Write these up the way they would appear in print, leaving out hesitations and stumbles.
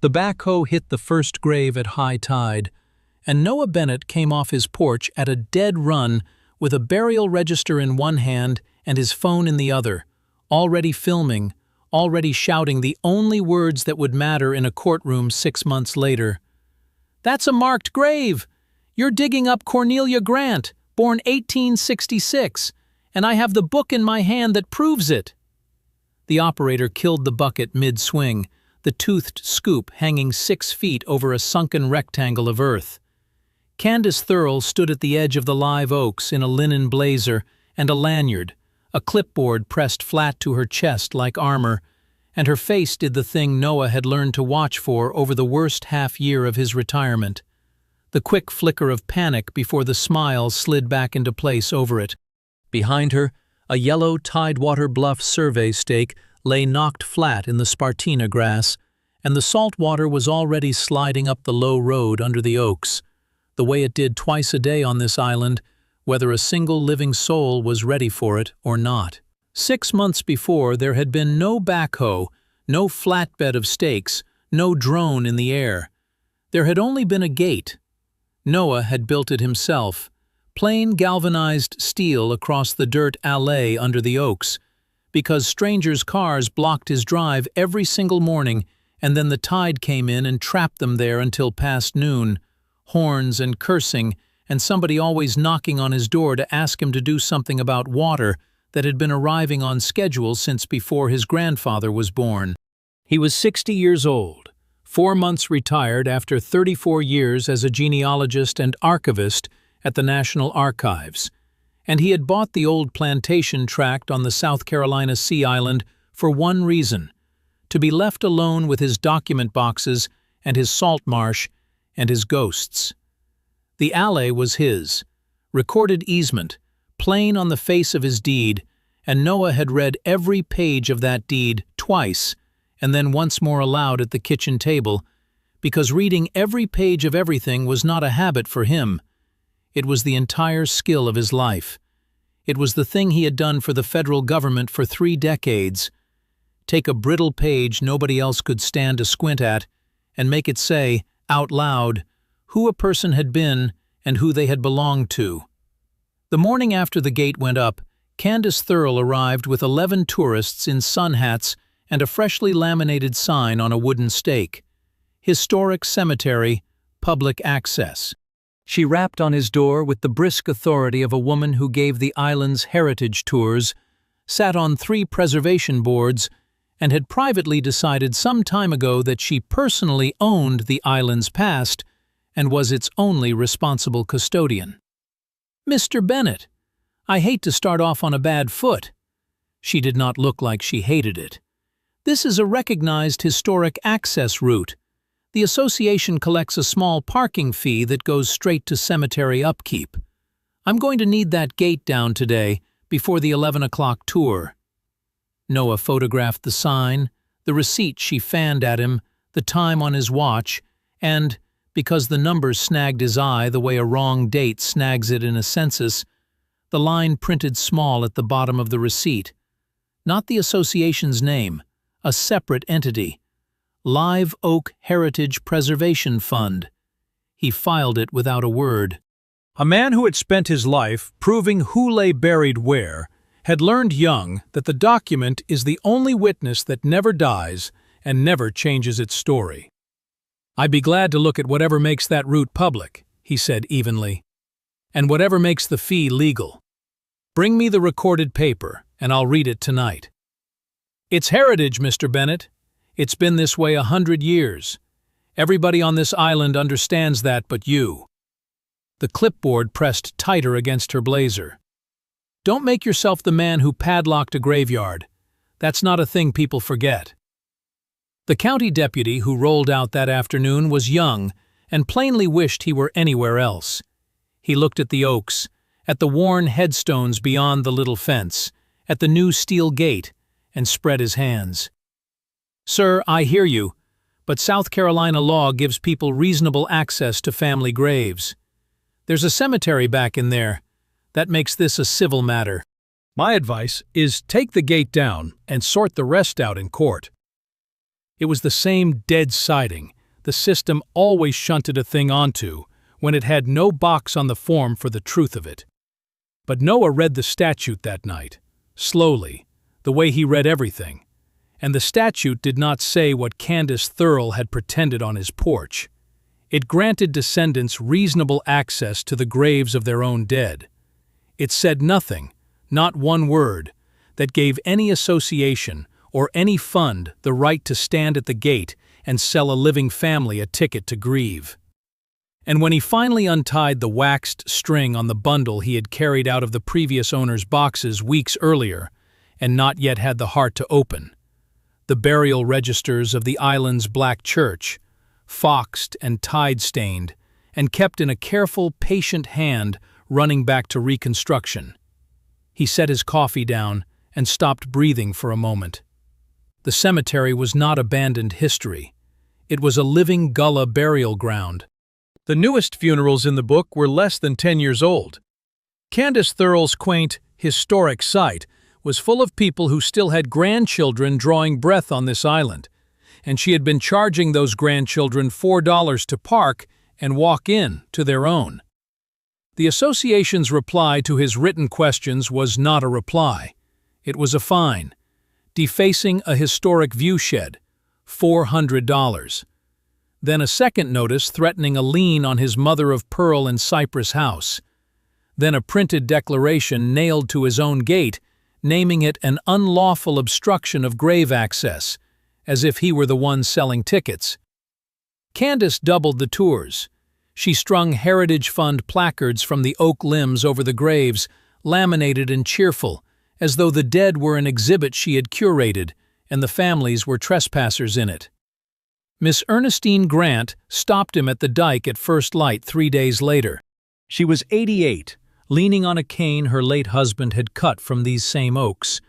The backhoe hit the first grave at high tide, and Noah Bennett came off his porch at a dead run with a burial register in one hand and his phone in the other, already filming, already shouting the only words that would matter in a courtroom 6 months later. "That's a marked grave! You're digging up Cornelia Grant, born 1866, and I have the book in my hand that proves it." The operator killed the bucket mid-swing, the toothed scoop hanging 6 feet over a sunken rectangle of earth. Candace Thurl stood at the edge of the live oaks in a linen blazer and a lanyard, a clipboard pressed flat to her chest like armor, and her face did the thing Noah had learned to watch for over the worst half-year of his retirement. The quick flicker of panic before the smile slid back into place over it. Behind her, a yellow Tidewater Bluff survey stake lay knocked flat in the Spartina grass, and the salt water was already sliding up the low road under the oaks, the way it did twice a day on this island, whether a single living soul was ready for it or not. 6 months before, there had been no backhoe, no flatbed of stakes, no drone in the air. There had only been a gate. Noah had built it himself, plain galvanized steel across the dirt alley under the oaks, because strangers' cars blocked his drive every single morning, and then the tide came in and trapped them there until past noon, horns and cursing, and somebody always knocking on his door to ask him to do something about water that had been arriving on schedule since before his grandfather was born. He was 60 years old, 4 months retired after 34 years as a genealogist and archivist at the National Archives, and he had bought the old plantation tract on the South Carolina Sea Island for one reason: to be left alone with his document boxes and his salt marsh and his ghosts. The alley was his, recorded easement, plain on the face of his deed, and Noah had read every page of that deed twice, and then once more aloud at the kitchen table, because reading every page of everything was not a habit for him. It was the entire skill of his life. It was the thing he had done for the federal government for 3 decades. Take a brittle page nobody else could stand to squint at, and make it say, out loud, who a person had been and who they had belonged to. The morning after the gate went up, Candace Thurl arrived with 11 tourists in sun hats and a freshly laminated sign on a wooden stake: Historic Cemetery, Public Access. She rapped on his door with the brisk authority of a woman who gave the island's heritage tours, sat on 3 preservation boards, and had privately decided some time ago that she personally owned the island's past and was its only responsible custodian. "Mr. Bennett, I hate to start off on a bad foot." She did not look like she hated it. "This is a recognized historic access route. The association collects a small parking fee that goes straight to cemetery upkeep. I'm going to need that gate down today before the 11 o'clock tour." Noah photographed the sign, the receipt she fanned at him, the time on his watch, and, because the numbers snagged his eye the way a wrong date snags it in a census, the line printed small at the bottom of the receipt. Not the association's name, a separate entity. Live Oak Heritage Preservation Fund. He filed it without a word. A man who had spent his life proving who lay buried where had learned young that the document is the only witness that never dies and never changes its story. "I'd be glad to look at whatever makes that route public," he said evenly, "and whatever makes the fee legal. Bring me the recorded paper, and I'll read it tonight." "It's heritage, Mr. Bennett. It's been this way 100 years. Everybody on this island understands that but you." The clipboard pressed tighter against her blazer. "Don't make yourself the man who padlocked a graveyard. That's not a thing people forget." The county deputy who rolled out that afternoon was young and plainly wished he were anywhere else. He looked at the oaks, at the worn headstones beyond the little fence, at the new steel gate, and spread his hands. "Sir, I hear you, but South Carolina law gives people reasonable access to family graves. There's a cemetery back in there. That makes this a civil matter. My advice is take the gate down and sort the rest out in court." It was the same dead siding the system always shunted a thing onto when it had no box on the form for the truth of it. But Noah read the statute that night, slowly, the way he read everything. And the statute did not say what Candace Thurl had pretended on his porch. It granted descendants reasonable access to the graves of their own dead. It said nothing, not one word, that gave any association or any fund the right to stand at the gate and sell a living family a ticket to grieve. And when he finally untied the waxed string on the bundle he had carried out of the previous owner's boxes weeks earlier and not yet had the heart to open, the burial registers of the island's black church, foxed and tide-stained, and kept in a careful, patient hand running back to reconstruction. He set his coffee down and stopped breathing for a moment. The cemetery was not abandoned history. It was a living Gullah burial ground. The newest funerals in the book were less than 10 years old. Candace Thurl's quaint, historic site was full of people who still had grandchildren drawing breath on this island, and she had been charging those grandchildren $4 to park and walk in to their own. The association's reply to his written questions was not a reply. It was a fine. Defacing a historic viewshed, $400. Then a second notice threatening a lien on his mother-of-pearl and cypress house. Then a printed declaration nailed to his own gate, naming it an unlawful obstruction of grave access, as if he were the one selling tickets. Candace doubled the tours. She strung Heritage Fund placards from the oak limbs over the graves, laminated and cheerful, as though the dead were an exhibit she had curated and the families were trespassers in it. Miss Ernestine Grant stopped him at the dike at first light 3 days later. She was 88, leaning on a cane her late husband had cut from these same oaks,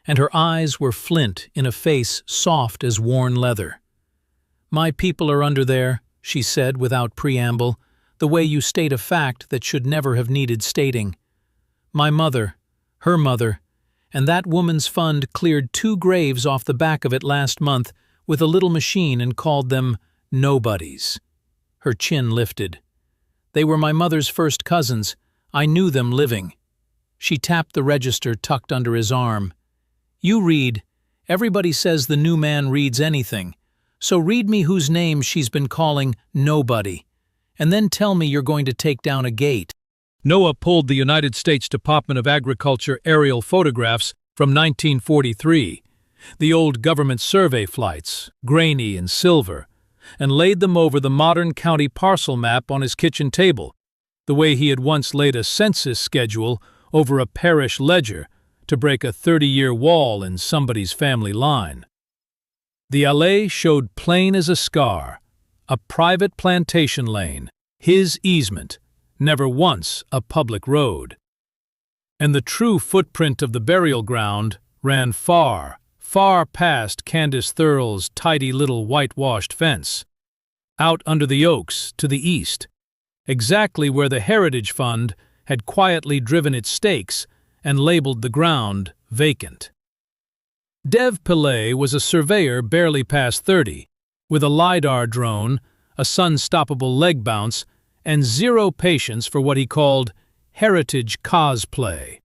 and her eyes were flint in a face soft as worn leather. "My people are under there," she said without preamble, the way you state a fact that should never have needed stating. "My mother, her mother, and that woman's fund cleared 2 graves off the back of it last month with a little machine and called them nobodies." Her chin lifted. "They were my mother's first cousins. I knew them living." She tapped the register tucked under his arm. "You read. Everybody says the new man reads anything. So read me whose name she's been calling nobody. And then tell me you're going to take down a gate." Noah pulled the United States Department of Agriculture aerial photographs from 1943, the old government survey flights, grainy and silver, and laid them over the modern county parcel map on his kitchen table, the way he had once laid a census schedule over a parish ledger to break a 30-year wall in somebody's family line. The allée showed plain as a scar, a private plantation lane, his easement, never once a public road. And the true footprint of the burial ground ran far, far past Candace Thurl's tidy little whitewashed fence, out under the oaks to the east, exactly where the Heritage Fund had quietly driven its stakes and labeled the ground vacant. Dev Pillay was a surveyor barely past 30, with a LiDAR drone, a sun-stoppable leg bounce, and zero patience for what he called heritage cosplay.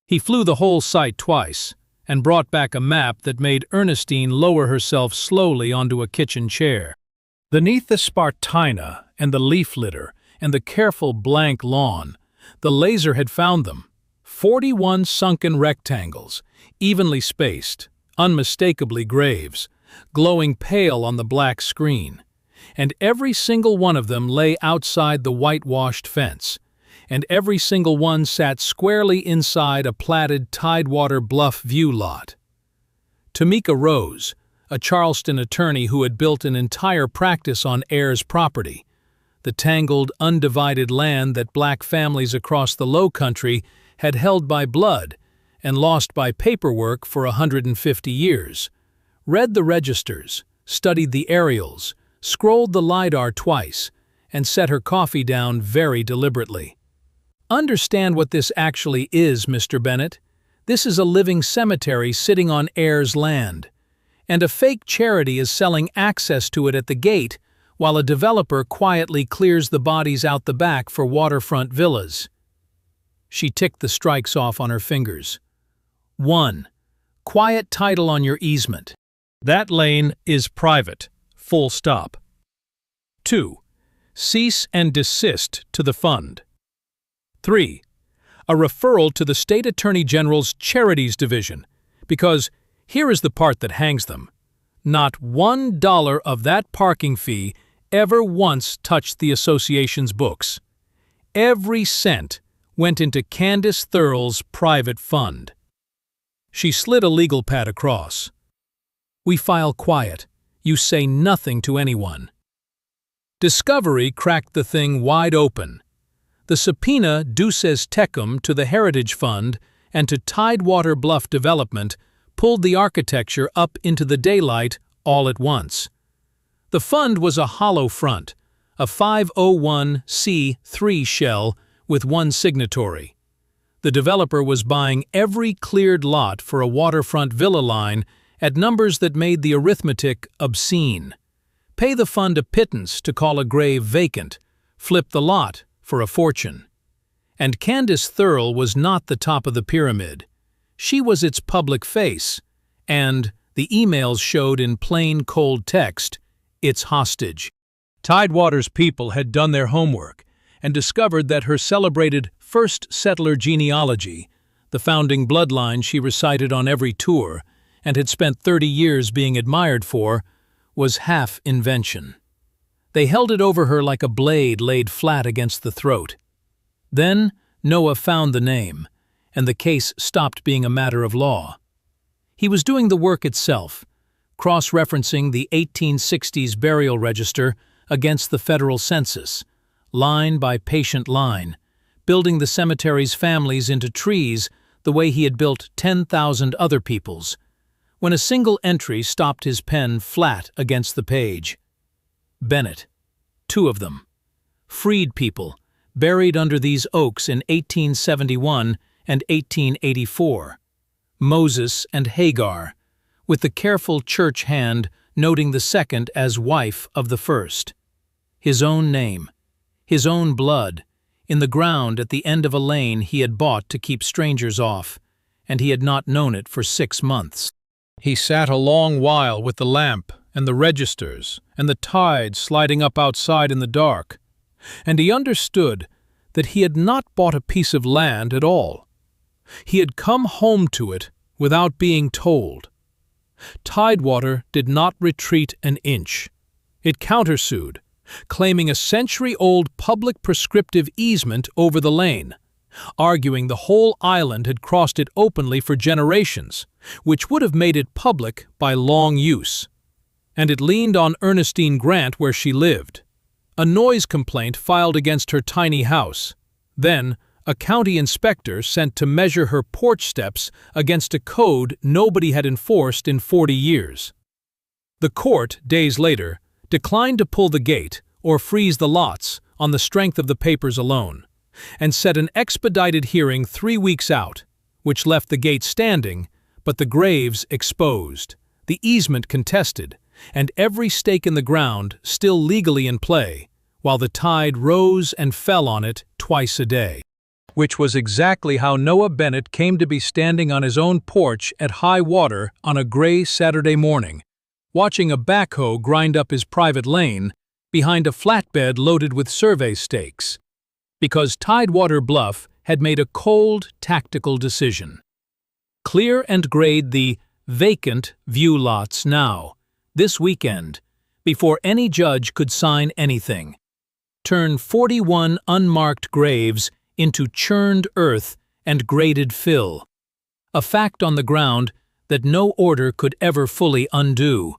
He flew the whole site twice and brought back a map that made Ernestine lower herself slowly onto a kitchen chair. Beneath the spartina and the leaf litter and the careful blank lawn, the laser had found them. 41 sunken rectangles, evenly spaced, unmistakably graves, glowing pale on the black screen. And every single one of them lay outside the whitewashed fence, and every single one sat squarely inside a platted Tidewater Bluff view lot. Tamika Rose, a Charleston attorney who had built an entire practice on heirs' property, the tangled, undivided land that black families across the Lowcountry had held by blood and lost by paperwork for 150 years, read the registers, studied the aerials, scrolled the LiDAR twice, and set her coffee down very deliberately. "Understand what this actually is, Mr. Bennett. This is a living cemetery sitting on heirs' land. and a fake charity is selling access to it at the gate, while a developer quietly clears the bodies out the back for waterfront villas. She ticked the strikes off on her fingers. 1. Quiet title on your easement. That lane is private. Full stop. 2. Cease and desist to the fund. 3. A referral to the State Attorney General's Charities Division, because here is the part that hangs them. Not $1 of that parking fee ever once touched the association's books. Every cent went into Candace Thurl's private fund. She slid a legal pad across. We file quiet. You say nothing to anyone. Discovery cracked the thing wide open. The subpoena duces tecum to the Heritage Fund and to Tidewater Bluff Development pulled the architecture up into the daylight all at once. The fund was a hollow front, a 501c3 shell with one signatory. The developer was buying every cleared lot for a waterfront villa line at numbers that made the arithmetic obscene. Pay the fund a pittance to call a grave vacant, flip the lot for a fortune. And Candace Thurl was not the top of the pyramid. She was its public face, and, the emails showed in plain cold text, its hostage. Tidewater's people had done their homework and discovered that her celebrated first settler genealogy, the founding bloodline she recited on every tour and had spent 30 years being admired for, was half invention. They held it over her like a blade laid flat against the throat. Then Noah found the name, and the case stopped being a matter of law. He was doing the work itself, cross-referencing the 1860s burial register against the federal census, line by patient line, building the cemetery's families into trees the way he had built 10,000 other people's, when a single entry stopped his pen flat against the page. Bennett. 2 of them. Freed people, buried under these oaks in 1871 and 1884. Moses and Hagar, with the careful church hand noting the second as wife of the first. His own name, his own blood, in the ground at the end of a lane he had bought to keep strangers off, and he had not known it for 6 months. He sat a long while with the lamp and the registers and the tide sliding up outside in the dark, and he understood that he had not bought a piece of land at all. He had come home to it without being told. Tidewater did not retreat an inch. It countersued, claiming a century-old public prescriptive easement over the lane, arguing the whole island had crossed it openly for generations, which would have made it public by long use. And it leaned on Ernestine Grant where she lived. A noise complaint filed against her tiny house. Then, a county inspector sent to measure her porch steps against a code nobody had enforced in 40 years. The court, days later, declined to pull the gate or freeze the lots on the strength of the papers alone, and set an expedited hearing 3 weeks out, which left the gate standing, but the graves exposed, the easement contested, and every stake in the ground still legally in play, while the tide rose and fell on it twice a day. Which was exactly how Noah Bennett came to be standing on his own porch at high water on a gray Saturday morning, watching a backhoe grind up his private lane behind a flatbed loaded with survey stakes, because Tidewater Bluff had made a cold, tactical decision. Clear and grade the vacant view lots now, this weekend, before any judge could sign anything. Turn 41 unmarked graves into churned earth and graded fill. A fact on the ground that no order could ever fully undo.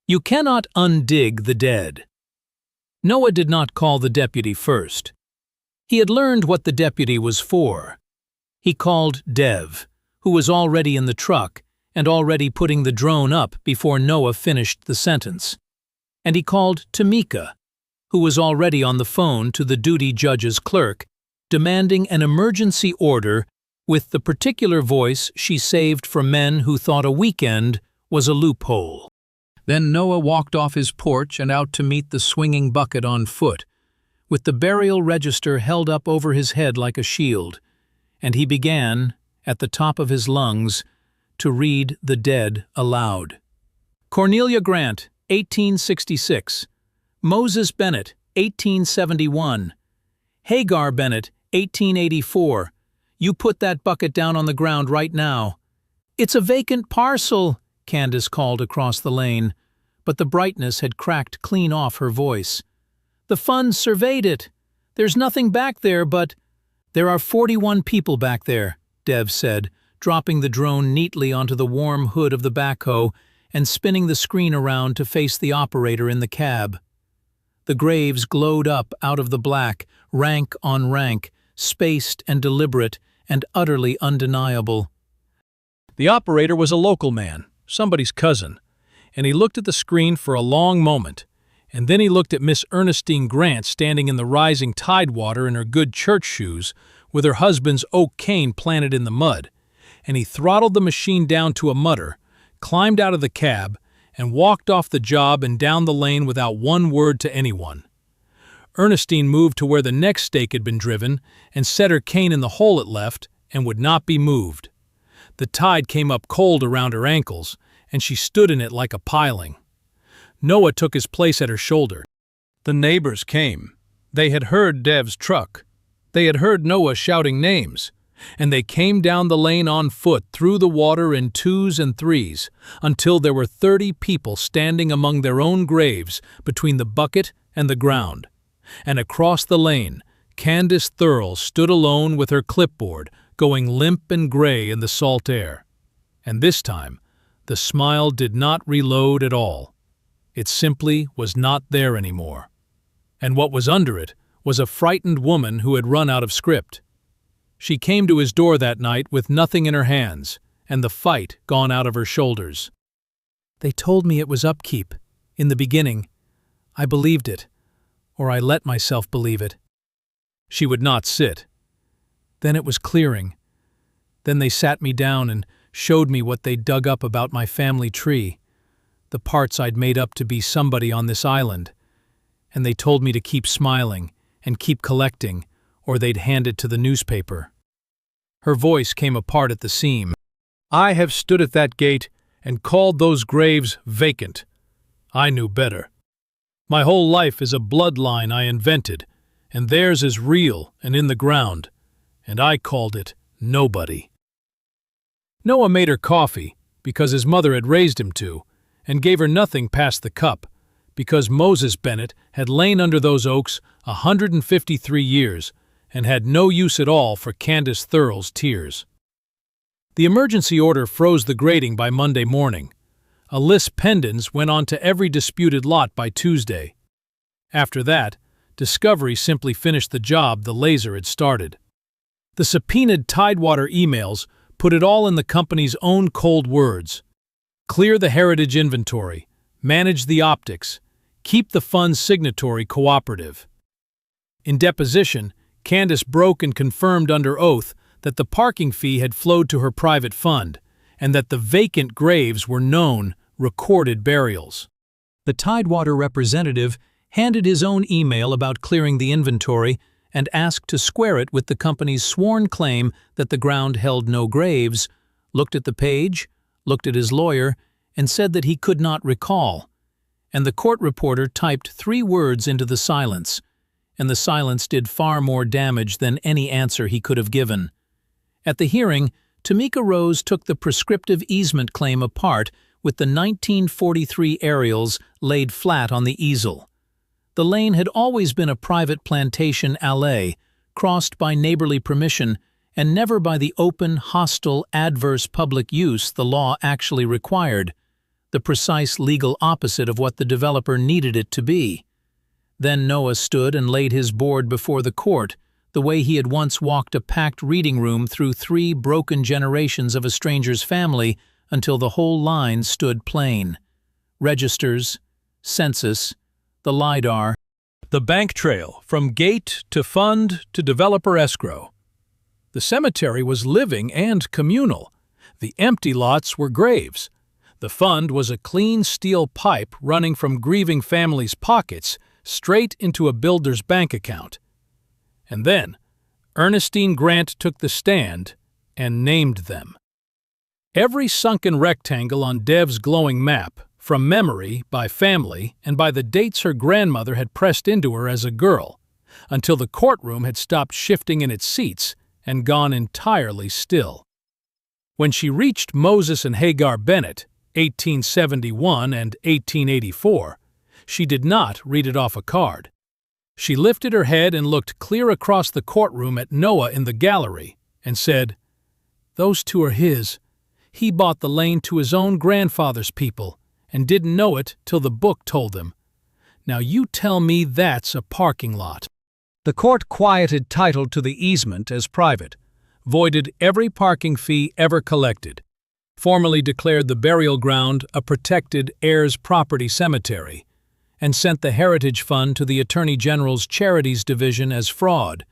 You cannot undig the dead. Noah did not call the deputy first. He had learned what the deputy was for. He called Dev, who was already in the truck and already putting the drone up before Noah finished the sentence. And he called Tamika, who was already on the phone to the duty judge's clerk, demanding an emergency order with the particular voice she saved for men who thought a weekend was a loophole. Then Noah walked off his porch and out to meet the swinging bucket on foot, with the burial register held up over his head like a shield, and he began, at the top of his lungs, to read the dead aloud. Cornelia Grant, 1866. Moses Bennett, 1871. Hagar Bennett, 1884. You put that bucket down on the ground right now. It's a vacant parcel, Candace called across the lane, but the brightness had cracked clean off her voice. The fund surveyed it. There's nothing back there but— There are 41 people back there, Dev said, dropping the drone neatly onto the warm hood of the backhoe and spinning the screen around to face the operator in the cab. The graves glowed up out of the black, rank on rank, spaced and deliberate and utterly undeniable. The operator was a local man, somebody's cousin, and he looked at the screen for a long moment, and then he looked at Miss Ernestine Grant standing in the rising tidewater in her good church shoes with her husband's oak cane planted in the mud, and he throttled the machine down to a mutter, climbed out of the cab, and walked off the job and down the lane without one word to anyone. Ernestine moved to where the next stake had been driven and set her cane in the hole it left and would not be moved. The tide came up cold around her ankles, and she stood in it like a piling. Noah took his place at her shoulder. The neighbors came. They had heard Dev's truck. They had heard Noah shouting names, and they came down the lane on foot through the water in twos and threes until there were 30 people standing among their own graves between the bucket and the ground. And across the lane, Candace Thurl stood alone with her clipboard, going limp and gray in the salt air. And this time, the smile did not reload at all. It simply was not there anymore. And what was under it was a frightened woman who had run out of script. She came to his door that night with nothing in her hands, and the fight gone out of her shoulders. They told me it was upkeep. In the beginning, I believed it, or I let myself believe it. She would not sit. Then it was clearing. Then they sat me down and showed me what they'd dug up about my family tree, the parts I'd made up to be somebody on this island, and they told me to keep smiling and keep collecting, or they'd hand it to the newspaper. Her voice came apart at the seam. I have stood at that gate and called those graves vacant. I knew better. My whole life is a bloodline I invented, and theirs is real and in the ground, and I called it nobody. Noah made her coffee, because his mother had raised him to, and gave her nothing past the cup, because Moses Bennett had lain under those oaks 153 years and had no use at all for Candace Thurl's tears. The emergency order froze the grading by Monday morning. A lis pendens went on to every disputed lot by Tuesday. After that, Discovery simply finished the job the laser had started. The subpoenaed Tidewater emails put it all in the company's own cold words. Clear the heritage inventory, manage the optics, keep the fund's signatory cooperative. In deposition, Candace broke and confirmed under oath that the parking fee had flowed to her private fund, and that the vacant graves were known, recorded burials. The Tidewater representative handed his own email about clearing the inventory and asked to square it with the company's sworn claim that the ground held no graves, looked at the page, looked at his lawyer, and said that he could not recall. And the court reporter typed 3 words into the silence, and the silence did far more damage than any answer he could have given. At the hearing, Tamika Rose took the prescriptive easement claim apart with the 1943 aerials laid flat on the easel. The lane had always been a private plantation allée, crossed by neighborly permission, and never by the open, hostile, adverse public use the law actually required, the precise legal opposite of what the developer needed it to be. Then Noah stood and laid his board before the court, the way he had once walked a packed reading room through 3 broken generations of a stranger's family until the whole line stood plain. Registers, census, the LiDAR, the bank trail from gate to fund to developer escrow. The cemetery was living and communal. The empty lots were graves. The fund was a clean steel pipe running from grieving families' pockets straight into a builder's bank account. And then, Ernestine Grant took the stand and named them. Every sunken rectangle on Dev's glowing map, from memory, by family, and by the dates her grandmother had pressed into her as a girl, until the courtroom had stopped shifting in its seats and gone entirely still. When she reached Moses and Hagar Bennett, 1871 and 1884, she did not read it off a card. She lifted her head and looked clear across the courtroom at Noah in the gallery and said, "Those two are his. He bought the lane to his own grandfather's people and didn't know it till the book told him. Now you tell me that's a parking lot." The court quieted title to the easement as private, voided every parking fee ever collected, formally declared the burial ground a protected heirs property cemetery, and sent the Heritage Fund to the Attorney General's Charities Division as fraud,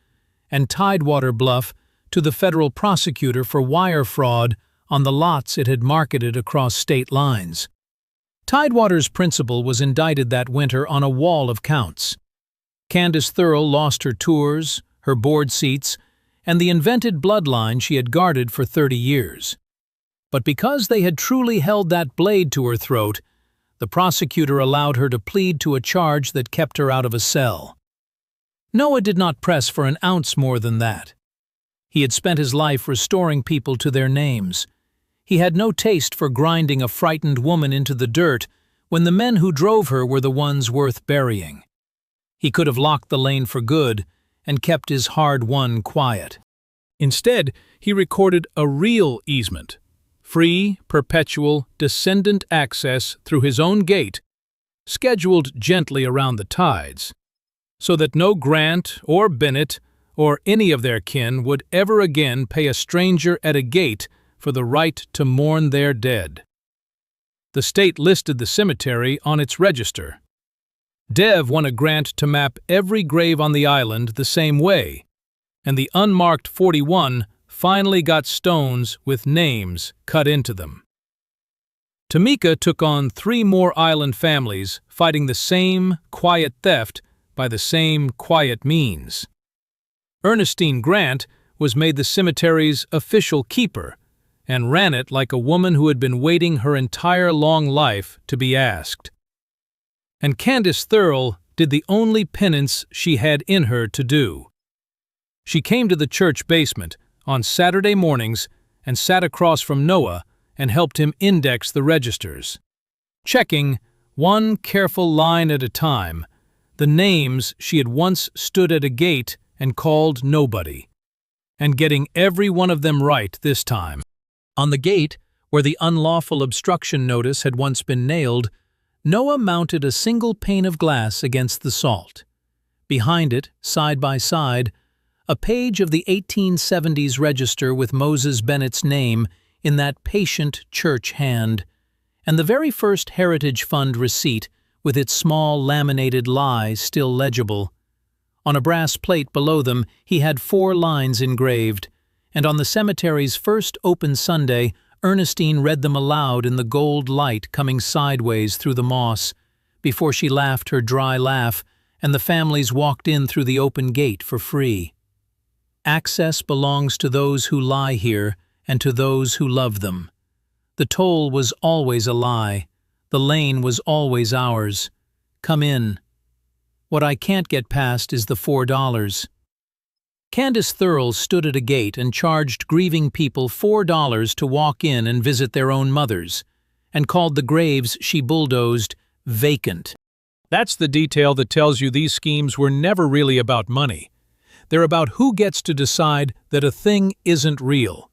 and Tidewater Bluff to the federal prosecutor for wire fraud on the lots it had marketed across state lines. Tidewater's principal was indicted that winter on a wall of counts. Candace Thurl lost her tours, her board seats, and the invented bloodline she had guarded for 30 years. But because they had truly held that blade to her throat, the prosecutor allowed her to plead to a charge that kept her out of a cell. Noah did not press for an ounce more than that. He had spent his life restoring people to their names. He had no taste for grinding a frightened woman into the dirt when the men who drove her were the ones worth burying. He could have locked the lane for good and kept his hard-won quiet. Instead, he recorded a real easement, free, perpetual, descendant access through his own gate, scheduled gently around the tides, so that no Grant or Bennett or any of their kin would ever again pay a stranger at a gate for the right to mourn their dead. The state listed the cemetery on its register. Dev won a grant to map every grave on the island the same way, and the unmarked 41 finally got stones with names cut into them. Tamika took on 3 more island families fighting the same quiet theft by the same quiet means. Ernestine Grant was made the cemetery's official keeper and ran it like a woman who had been waiting her entire long life to be asked. And Candace Thurl did the only penance she had in her to do. She came to the church basement on Saturday mornings and sat across from Noah and helped him index the registers, checking, one careful line at a time, the names she had once stood at a gate and called nobody, and getting every one of them right this time. On the gate, where the unlawful obstruction notice had once been nailed, Noah mounted a single pane of glass against the salt. Behind it, side by side, a page of the 1870s register with Moses Bennett's name in that patient church hand, and the very first Heritage Fund receipt with its small laminated lie still legible. On a brass plate below them he had 4 lines engraved, and on the cemetery's first open Sunday, Ernestine read them aloud in the gold light coming sideways through the moss, before she laughed her dry laugh and the families walked in through the open gate for free. Access belongs to those who lie here and to those who love them. The toll was always a lie. The lane was always ours. Come in. What I can't get past is the $4. Candace Thurl stood at a gate and charged grieving people $4 to walk in and visit their own mothers, and called the graves she bulldozed vacant. That's the detail that tells you these schemes were never really about money. They're about who gets to decide that a thing isn't real.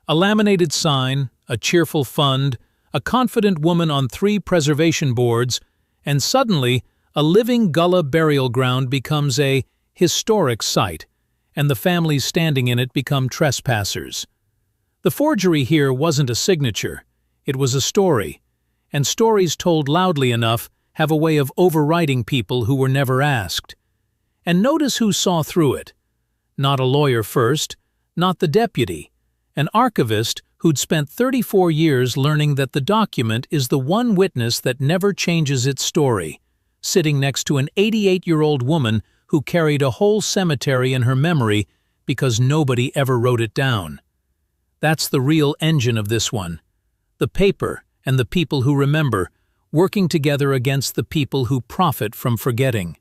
A laminated sign, a cheerful fund, a confident woman on 3 preservation boards, and suddenly a living Gullah burial ground becomes a historic site, and the families standing in it become trespassers. The forgery here wasn't a signature, it was a story, and stories told loudly enough have a way of overriding people who were never asked. And notice who saw through it. Not a lawyer first, not the deputy, an archivist who'd spent 34 years learning that the document is the one witness that never changes its story, sitting next to an 88-year-old woman who carried a whole cemetery in her memory because nobody ever wrote it down. That's the real engine of this one. The paper and the people who remember, working together against the people who profit from forgetting.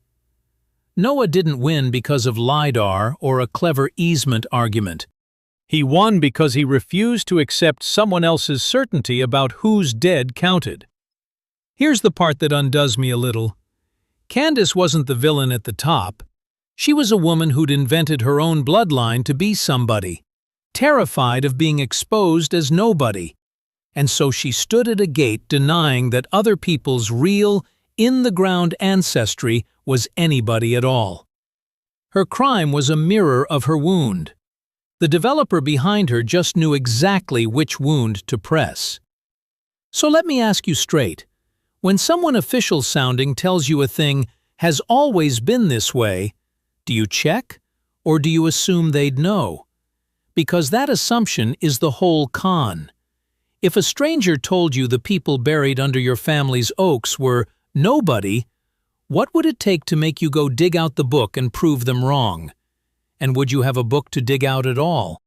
Noah didn't win because of LiDAR or a clever easement argument. He won because he refused to accept someone else's certainty about whose dead counted. Here's the part that undoes me a little. Candace wasn't the villain at the top. She was a woman who'd invented her own bloodline to be somebody, terrified of being exposed as nobody. And so she stood at a gate denying that other people's real, in-the-ground ancestry was anybody at all. Her crime was a mirror of her wound. The developer behind her just knew exactly which wound to press. So let me ask you straight. When someone official-sounding tells you a thing has always been this way, do you check, or do you assume they'd know? Because that assumption is the whole con. If a stranger told you the people buried under your family's oaks were nobody, what would it take to make you go dig out the book and prove them wrong? And would you have a book to dig out at all?